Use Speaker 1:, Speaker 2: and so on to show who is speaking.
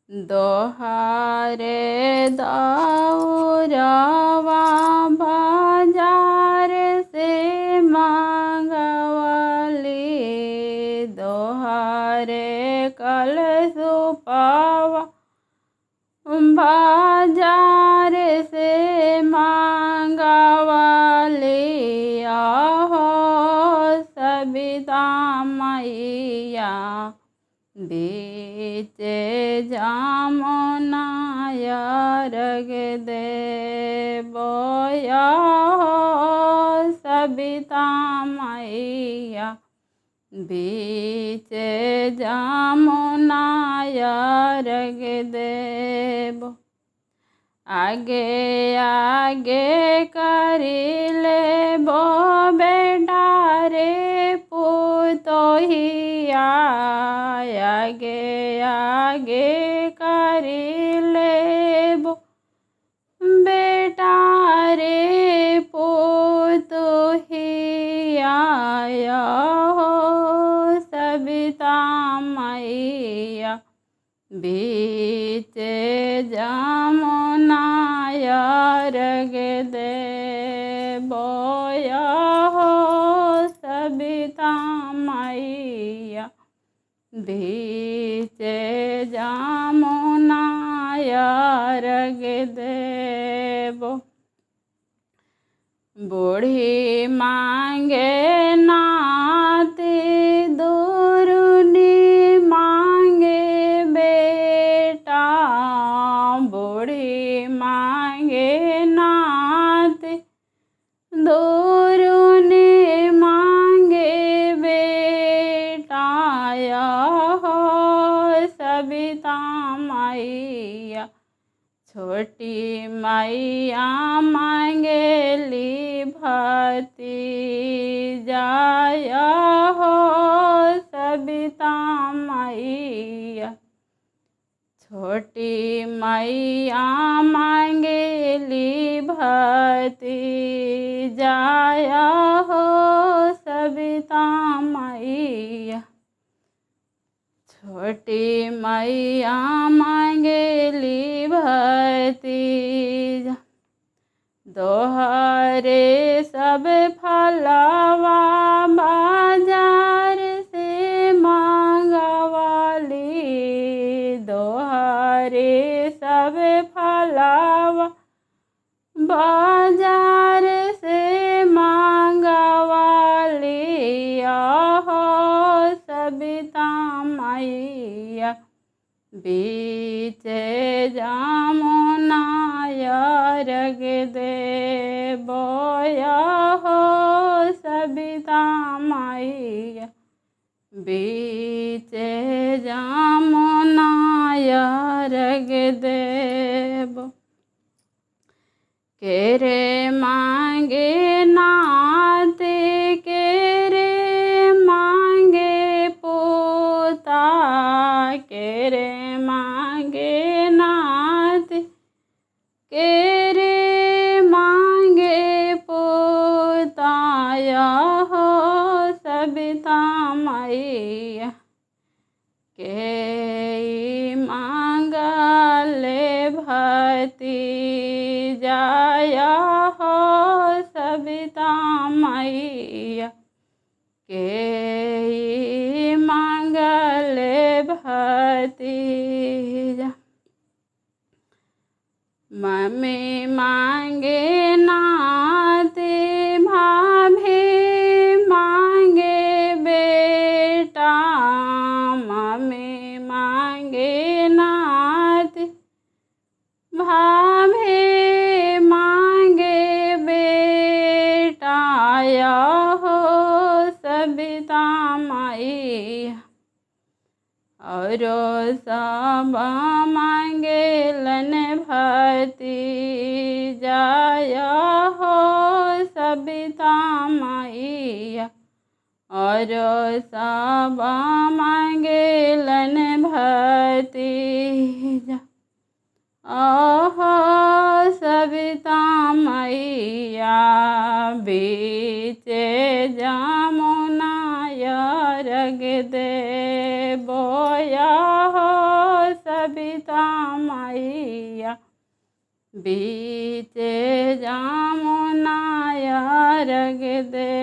Speaker 1: दोहारे दौरवा बाजार से मांगवली, दोहारे कलशुपवा बाजार से मांगवली। आहो सविता मैया बीचे जमुनाया अर्घ देबो। आहो सविता मैया बीचे जमुनाया अर्घ देबो। आगे आगे करी लेबो बेटा रे पुतोहिया, आगे आगे करी लेबो बेटा रे पुतोहिया। हो सविता मैया बीचे जमुनाया अर्घ देबो। हो सविता मैया बीचे जमुनाया अर्घ देबो। बूढ़ी मांगे नाती दुरुनी मांगे बेटा, बूढ़ी मांगे नाती दुरुनी मांगे बेटा। हो सविता मैया छोटी मैया मांगेली भतीजा। हो सविता मैया छोटी मैया मांगेली भतीजा। हो सविता मैया छोटी मैया मांगेली भतीजा। दोहरे सब फलवा बाजार से मांगवली, दोहरे सब फलवा बाजार से मांगवली। आहो सविता मैया बीचे जमुनाया अर्घ देबो। हो सविता मैया बीचे जमुनाया अर्घ देबो। केरे मांगे नाते केरे मांगे पोता, केरे मांगे नाते केरे मांगे पोता। हो सविता मैया के मांगले भतीजा। हो सविता मैया के मांगले भतीजा। मम्मी मांगे नाते भाभी मांगे बेटा, मम्मी मांगे नाते भाभी मांगे बेटा। हो सविता मैया और सब मांगेलन भतीजा। हो सविता मैया और सब मांगेलन भतीजा। आहो सविता मैया बीचे जमुनाया अर्घ देबो। हो सविता बीते जामुना अर्घ दे